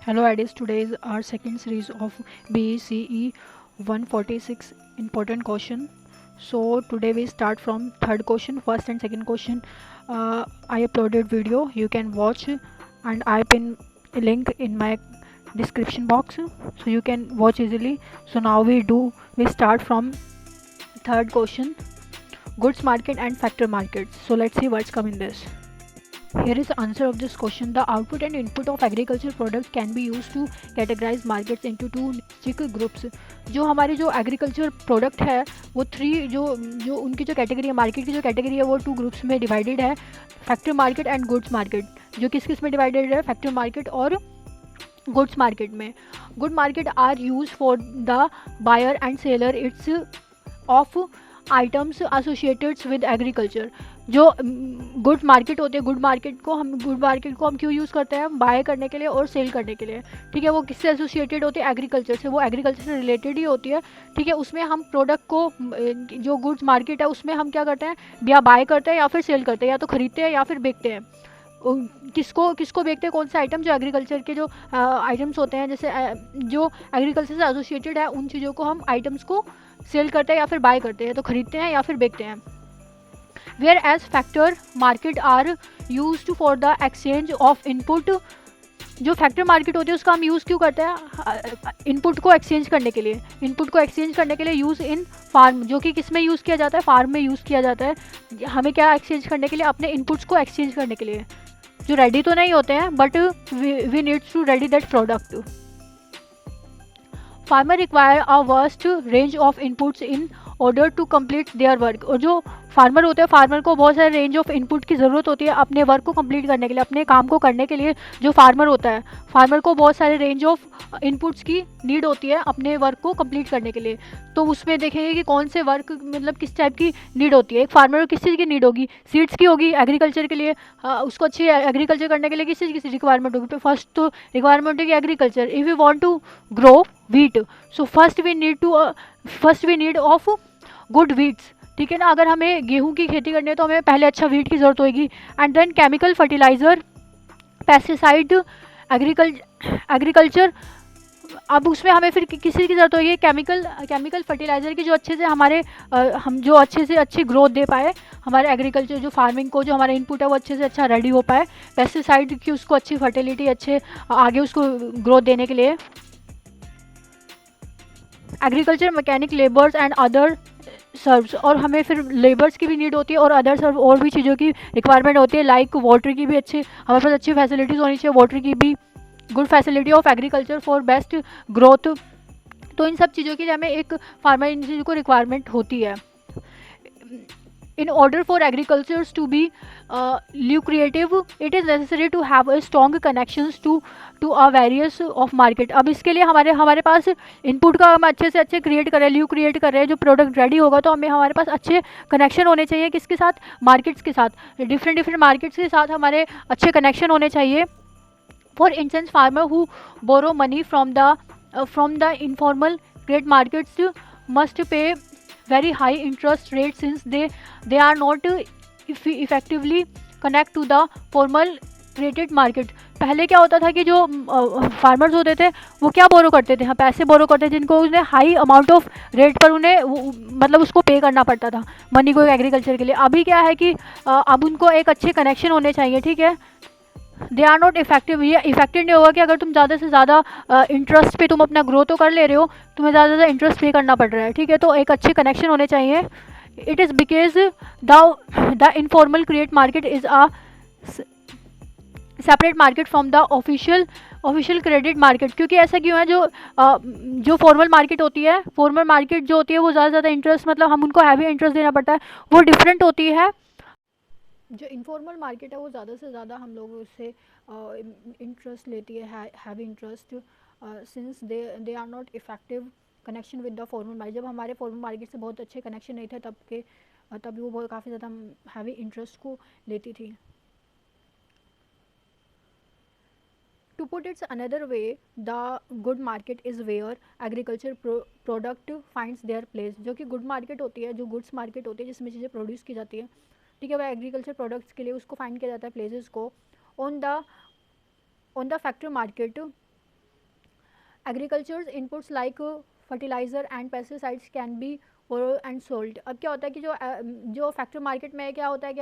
Hello, Adis. Today is our second series of BECE 146 important question. So today we start from third question, first and second question. I uploaded video. You can watch, and I pin a link in my description box so you can watch easily. So now we start from third question, goods market and factor markets. So let's see what's come in this. Here is the answer of this question. The output and input of agricultural products can be used to categorize markets into two specific groups. जो हमारे जो agriculture product है वो three जो जो उनकी जो category है, मार्केट की जो कैटेगरी है वो टू ग्रुप्स में डिवाइडेड है, factory market and goods market. जो किस किस में डिवाइडेड है, फैक्ट्री मार्केट और गुड्स मार्केट में। Good market are use for the buyer and seller its of items associated with agriculture. जो गुड मार्केट होते हैं, गुड मार्केट को हम क्यों यूज़ करते हैं, बाय करने के लिए और सेल करने के लिए। ठीक है, वो किससे एसोसिएटेड होती है, एग्रीकल्चर से, वो एग्रीकल्चर से रिलेटेड ही होती है। ठीक है, उसमें हम प्रोडक्ट को, जो गुड्स मार्केट है उसमें हम क्या करते हैं, या बाय करते हैं या फिर सेल करते हैं, या तो खरीदते हैं या फिर बेचते हैं। किसको किसको बेचते हैं, कौन से आइटम, जो एग्रीकल्चर के जो आइटम्स होते हैं, जैसे जो एग्रीकल्चर से एसोसिएटेड है उन चीज़ों को हम आइटम्स को सेल करते हैं या फिर बाय करते हैं, तो खरीदते हैं या फिर बेचते हैं। Where as factor market are use for the exchange of input. जो फैक्टर मार्केट होती है उसका हम यूज़ क्यों करते हैं, इनपुट को एक्सचेंज करने के लिए। इनपुट को एक्सचेंज करने के लिए यूज़ इन फार्म, जो कि किस में यूज़ किया जाता है, फार्म में यूज़ किया जाता है। हमें क्या एक्सचेंज करने के लिए, अपने इनपुट्स को एक्सचेंज करने के लिए, जो रेडी तो नहीं होते हैं but we needs to ready that product. Farmer require a vast range of inputs in order to complete their work. और जो फार्मर होते हैं, फार्मर को बहुत सारे रेंज ऑफ इनपुट की ज़रूरत होती है अपने वर्क को कंप्लीट करने के लिए, अपने काम को करने के लिए। जो फार्मर होता है, फार्मर को बहुत सारे रेंज ऑफ इनपुट्स की नीड होती है अपने वर्क को कंप्लीट करने के लिए। तो उसमें देखेंगे कि कौन से वर्क, मतलब किस टाइप की नीड होती है। एक फार्मर को किस चीज़ की नीड होगी, सीड्स की होगी एग्रीकल्चर के लिए। उसको अच्छी एग्रीकल्चर करने के लिए किस चीज़ की रिक्वायरमेंट होगी, तो फर्स्ट तो रिक्वायरमेंट होगी agriculture. If you want to grow wheat, so first we need of good wheats। ठीक है ना, अगर हमें गेहूं की खेती करनी है तो हमें पहले अच्छा वीट की ज़रूरत होगी। And then chemical fertilizer, pesticide, agriculture. अब उसमें हमें फिर किसी की ज़रूरत होगी, केमिकल फर्टिलाइज़र की, जो अच्छे से हमारे हम जो अच्छे से अच्छी ग्रोथ दे पाए हमारे एग्रीकल्चर, जो फार्मिंग को, जो हमारा इनपुट है वो अच्छे से अच्छा रेडी हो पाए। पेस्टिसाइड की, उसको अच्छी फर्टिलिटी, अच्छे आगे उसको ग्रोथ देने के लिए। Agriculture mechanic, labours and other serves. और हमें फिर लेबर्स की भी नीड होती है और अदर सर्व और भी चीज़ों की रिक्वायरमेंट होती है, लाइक वाटर की भी अच्छी, हमारे पास अच्छी फैसिलिटीज़ होनी चाहिए वाटर की भी। Good facility of agriculture for best growth. तो इन सब चीज़ों के लिए हमें एक फार्मर इंडस्ट्री को रिक्वायरमेंट होती है। In order for agriculture to be lucrative, it is necessary to have a strong connections to a various of market। अब इसके लिए हमारे पास इनपुट का हम अच्छे से अच्छे क्रिएट कर रहे हैं, क्रिएट कर रहे हैं, जो प्रोडक्ट रेडी होगा तो हमारे पास अच्छे कनेक्शन होने चाहिए, किसके साथ, मार्केट्स के साथ, डिफरेंट मार्केट्स के साथ हमारे अच्छे कनेक्शन होने चाहिए। For instance farmer who borrow money from the informal credit markets must pay very high interest rate since they are not effectively connect to the formal credit market। पहले क्या होता था कि जो फार्मर्स होते थे वो क्या बोरो करते थे, हाँ पैसे बोरो करते थे, जिनको उन्हें हाई अमाउंट ऑफ रेट पर उन्हें मतलब उसको पे करना पड़ता था मनी को एग्रीकल्चर के लिए। अभी क्या है कि अब उनको एक अच्छे कनेक्शन होने चाहिए। ठीक है, दे आर नॉट इफेक्टिव। ये इफेक्टिव नहीं होगा कि अगर तुम ज़्यादा से ज़्यादा इंटरेस्ट पे तुम अपना ग्रो तो कर ले रहे हो, तुम्हें ज़्यादा से ज़्यादा इंटरेस्ट पे करना पड़ रहा है। ठीक है, तो एक अच्छे कनेक्शन होने चाहिए। It is because the informal create market is a separate market from the official credit market. क्योंकि ऐसा क्यों है, जो फॉर्मल मार्केट होती है, फॉर्मल मार्केट जो होती है वो ज़्यादा से ज़्यादा इंटरेस्ट, मतलब हम उनको हैवी इंटरेस्ट देना पड़ता है, वो डिफरेंट होती है। जो इनफॉर्मल मार्केट है वो ज़्यादा से ज़्यादा हम लोगों से इंटरेस्ट लेती है, heavy interest, since they are not effective connection with the formal market. जब हमारे फॉर्मल मार्केट से बहुत अच्छे कनेक्शन नहीं थे तब वो बहुत काफ़ी ज़्यादा हैवी इंटरेस्ट को लेती थी। To put it another way, the good market is where agriculture product finds their place। जो कि गुड मार्केट होती है, जो गुड्स मार्केट होती है जिसमें चीज़ें प्रोड्यूस की जाती है, ठीक है, वह एग्रीकल्चर प्रोडक्ट्स के लिए उसको फाइंड किया जाता है, प्लेसेस को। On the factory market agriculture inputs like fertiliser and pesticides can be borrow and sold. अब क्या होता है कि जो फैक्ट्री मार्केट में क्या होता है कि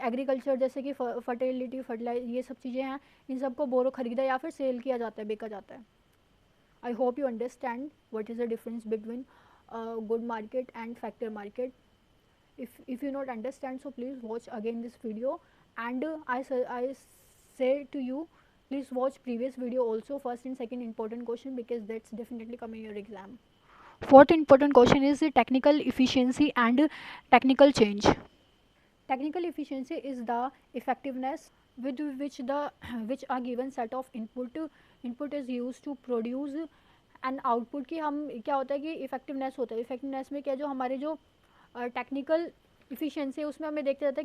एग्रीकल्चर जैसे कि फर्टिलाइजर ये सब चीज़ें हैं, इन सबको बोरो खरीदा या फिर सेल किया जाता है, बेचा जाता है। आई hope you understand what is the difference between good market and factory market. if you not understand, so please watch again this video, and I say to you, please watch previous video also, first and second important question, because that's definitely come in your exam. Fourth important question is the technical efficiency and technical change. Technical efficiency is the effectiveness with which which a given set of input is used to produce an output। की हम क्या होता है कि effectiveness होता है, effectiveness में क्या जो हमारे जो टेक्निकल इफ़िशियंसी है उसमें हमें देखते रहता है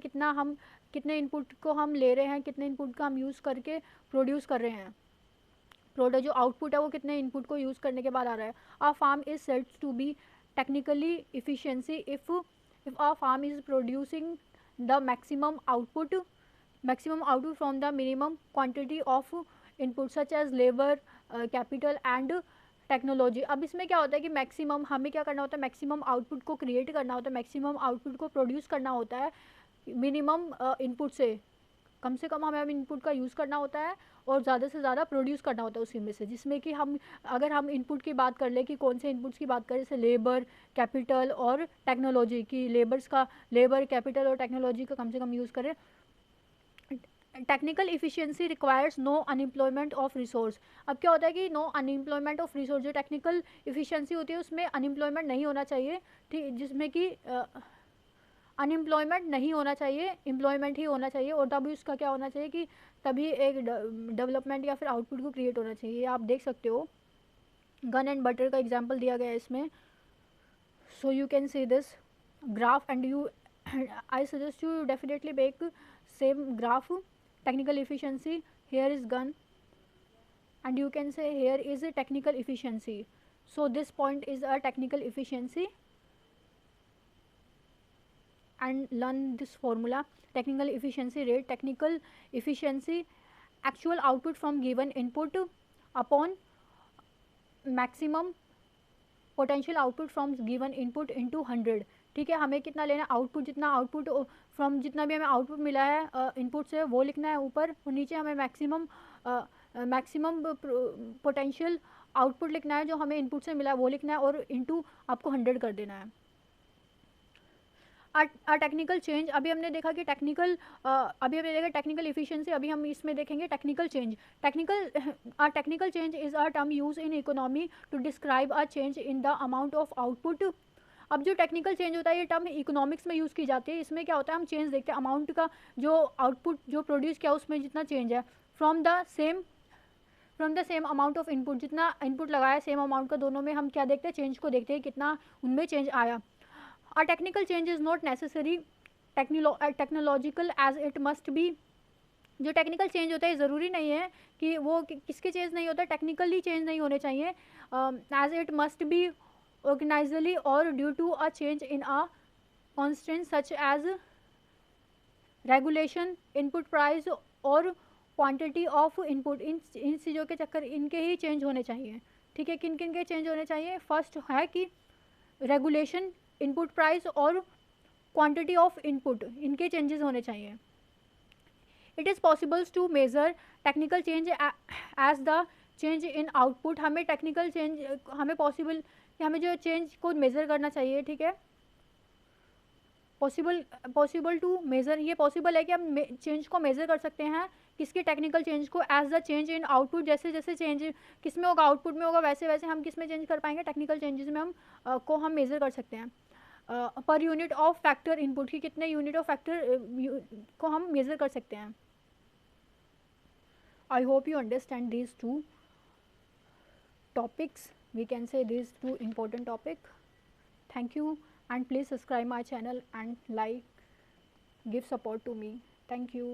कितने इनपुट को हम ले रहे हैं, कितने इनपुट का हम यूज़ करके प्रोड्यूस कर रहे हैं, प्रोडक्ट जो आउटपुट है वो कितने इनपुट को यूज़ करने के बाद आ रहा है। A farm is said to be technically efficiency if a farm is producing the maximum output from the minimum quantity of input such as labour, capital and technology. अब इसमें क्या होता है कि मैक्सिमम हमें क्या करना होता है, मैक्सिमम आउटपुट को क्रिएट करना होता है, मैक्सिमम आउटपुट को प्रोड्यूस करना होता है मिनिमम इनपुट से। कम से कम हमें इनपुट का यूज़ करना होता है और ज़्यादा से ज़्यादा प्रोड्यूस करना होता है उसी में से, जिसमें कि हम अगर हम इनपुट की बात कर ले कि कौन से इनपुट्स की बात करें, जैसे लेबर, कैपिटल और टेक्नोलॉजी की, लेबर कैपिटल और टेक्नोलॉजी का कम से कम यूज़ करें। Technical efficiency requires no unemployment of resource. अब क्या होता है कि नो अनएम्प्लॉयमेंट ऑफ रिसोर्स, जो टेक्निकल इफिशियंसी होती है उसमें अनएम्प्लॉयमेंट नहीं होना चाहिए, ठीक, जिसमें कि अनएम्प्लॉयमेंट नहीं होना चाहिए, एम्प्लॉयमेंट ही होना चाहिए, और तभी उसका क्या होना चाहिए कि तभी एक डेवलपमेंट या फिर आउटपुट को क्रिएट होना चाहिए। आप देख सकते हो गन एंड बटर का एग्जाम्पल दिया गया है इसमें। So you can see this graph and you I suggest you definitely make same graph. technical efficiency, here is gun, and you can say here is a technical efficiency. So this point is a technical efficiency, and learn this formula. Technical efficiency rate, technical efficiency, actual output from given input upon maximum potential output from given input into 100। ठीक है, हमें कितना लेना output, जितना output from जितना भी हमें output मिला है इनपुट से वो लिखना है ऊपर, और नीचे हमें मैक्सिमम पोटेंशियल आउटपुट लिखना है जो हमें इनपुट से मिला है वो लिखना है, और इनटू आपको 100 कर देना है। टेक्निकल चेंज, अभी हमने देखा कि टेक्निकल इफिशियंसी, अभी हम इसमें देखेंगे technical change. Technical change is a term use in economy to describe a change in the amount of output. अब जो टेक्निकल चेंज होता है ये टर्म इकोनॉमिक्स में यूज़ की जाती है। इसमें क्या होता है, हम चेंज देखते हैं अमाउंट का, जो आउटपुट जो प्रोड्यूस किया उसमें जितना चेंज है from the same amount of input, जितना इनपुट लगाया सेम अमाउंट का, दोनों में हम क्या देखते हैं, चेंज को देखते हैं कितना उनमें चेंज आया। A technical change is not necessary technological as it must be। जो टेक्निकल चेंज होता है ज़रूरी नहीं है कि वो किसके चेंज नहीं होता, टेक्निकली चेंज नहीं होने चाहिए, as it must be organisedly और due to a change in a constant such as regulation, input price और क्वांटिटी ऑफ इनपुट। इन चीज़ों के चक्कर इनके ही चेंज होने चाहिए। ठीक है, किन किन के चेंज होने चाहिए, फर्स्ट है कि रेगुलेशन, इनपुट प्राइस और क्वांटिटी ऑफ इनपुट, इनके चेंजेस होने चाहिए। It is possibles to measure technical change as the change in output. हमें टेक्निकल चेंज हमें जो चेंज को मेज़र करना चाहिए, ठीक है, पॉसिबल टू मेज़र, ये पॉसिबल है कि हम चेंज को मेज़र कर सकते हैं, किसके, टेक्निकल चेंज को, as the change in output. जैसे जैसे चेंज किस में होगा, आउटपुट में होगा, वैसे वैसे हम किस में चेंज कर पाएंगे, टेक्निकल चेंजेस में हम मेज़र कर सकते हैं। Per unit of factor input की कितने यूनिट ऑफ फैक्टर को हम मेज़र कर सकते हैं। I hope you understand these two topics, we can say these two important topic. Thank you, and please subscribe my channel and like, give support to me. Thank you.